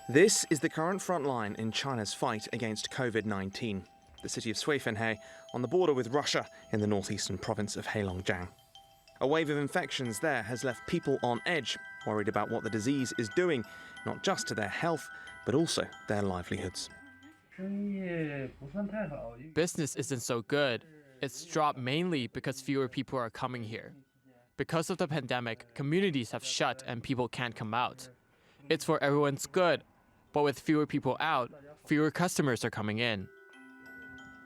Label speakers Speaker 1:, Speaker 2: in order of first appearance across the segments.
Speaker 1: This is the current front line in China's fight against COVID-19. The city of Suifenhe on the border with Russia in the northeastern province of Heilongjiang. A wave of infections there has left people on edge, worried about what the disease is doing, not just to their health, but also their livelihoods.
Speaker 2: Business isn't so good. It's dropped mainly because fewer people are coming here. Because of the pandemic, communities have shut and people can't come out. It's for everyone's good, but with fewer people out, fewer customers are coming in.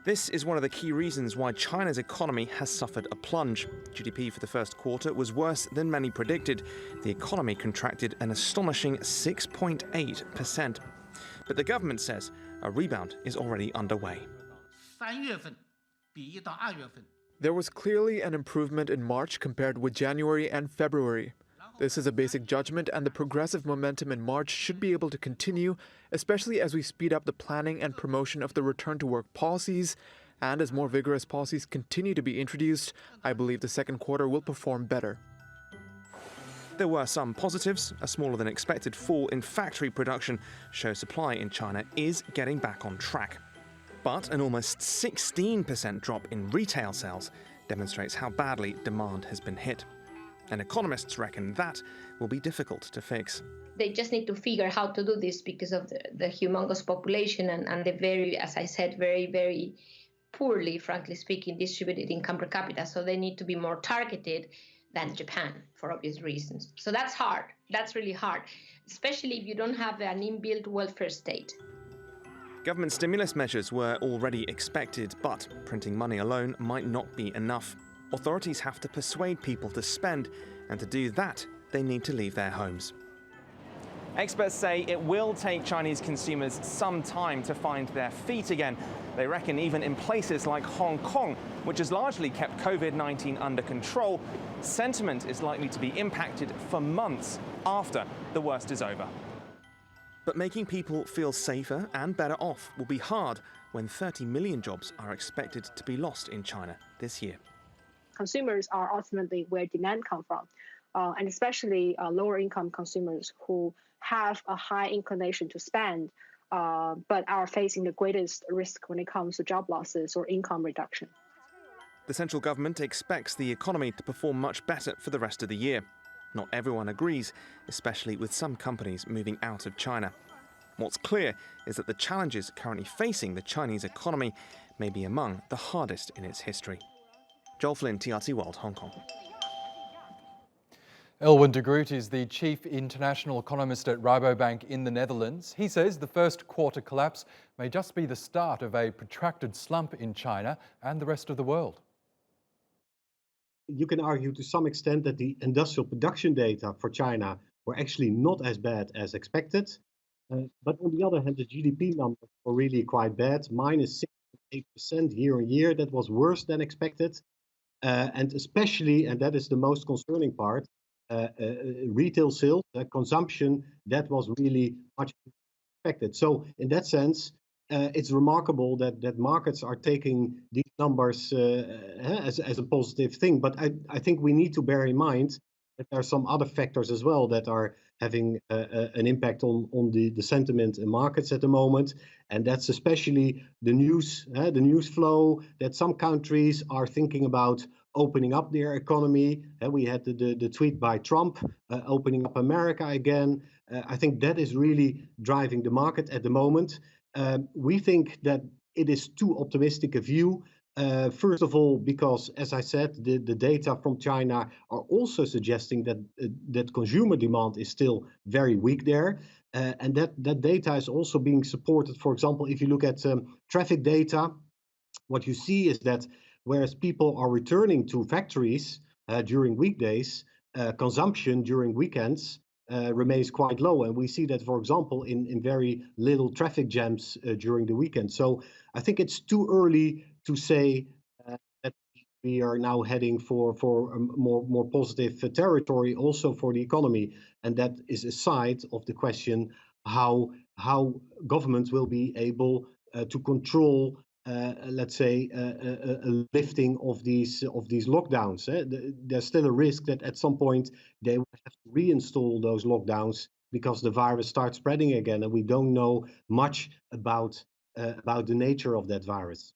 Speaker 1: This is one of the key reasons why China's economy has suffered a plunge. GDP for the first quarter was worse than many predicted. The economy contracted an astonishing 6.8%. But the government says a rebound is already underway.
Speaker 3: There was clearly an improvement in March compared with January and February. This is a basic judgment, and the progressive momentum in March should be able to continue, especially as we speed up the planning and promotion of the return-to-work policies. And as more vigorous policies continue to be introduced, I believe the second quarter will perform better.
Speaker 1: There were some positives. A smaller than expected fall in factory production shows supply in China is getting back on track. But an almost 16% drop in retail sales demonstrates how badly demand has been hit. And economists reckon that will be difficult to fix.
Speaker 4: They just need to figure out how to do this because of the humongous population and the very, as I said, very poorly, frankly speaking, distributed income per capita. So they need to be more targeted than Japan for obvious reasons. So that's hard. That's really hard, especially if you don't have an inbuilt welfare state.
Speaker 1: Government stimulus measures were already expected, but printing money alone might not be enough. Authorities have to persuade people to spend, and to do that, they need to leave their homes. Experts say it will take Chinese consumers some time to find their feet again. They reckon even in places like Hong Kong, which has largely kept COVID-19 under control, sentiment is likely to be impacted for months after the worst is over. But making people feel safer and better off will be hard when 30 million jobs are expected to be lost in China this year.
Speaker 5: Consumers are ultimately where demand comes from, and especially lower income consumers who have a high inclination to spend, but are facing the greatest risk when it comes to job losses or income reduction.
Speaker 1: The central government expects the economy to perform much better for the rest of the year. Not everyone agrees, especially with some companies moving out of China. What's clear is that the challenges currently facing the Chinese economy may be among the hardest in its history. Joel Flynn, TRT World, Hong Kong.
Speaker 6: Elwin de Groot is the chief international economist at Rabobank in the Netherlands. He says the first quarter collapse may just be the start of a protracted slump in China and the rest of the world.
Speaker 7: You can argue to some extent that the industrial production data for China were actually not as bad as expected. But on the other hand, the GDP numbers were really quite bad, minus 6.8% year on year. That was worse than expected. And especially, and that is the most concerning part, retail sales, consumption, that was really much expected. So in that sense, it's remarkable that markets are taking these numbers as a positive thing. But I think we need to bear in mind that there are some other factors as well that are having an impact on the sentiment in markets at the moment. And that's especially the news flow that some countries are thinking about opening up their economy. We had the tweet by Trump opening up America again. I think that is really driving the market at the moment. We think that it is too optimistic a view. First of all, because, as I said, the data from China are also suggesting that consumer demand is still very weak there. And that data is also being supported. For example, if you look at traffic data, what you see is that whereas people are returning to factories during weekdays, consumption during weekends remains quite low. And we see that, for example, in very little traffic jams during the weekend. So I think it's too early to say that we are now heading for a more positive territory also for the economy. And that is aside of the question how governments will be able to control let's say, a lifting of these lockdowns. There's still a risk that at some point they will have to reinstall those lockdowns because the virus starts spreading again, and we don't know much about the nature of that virus.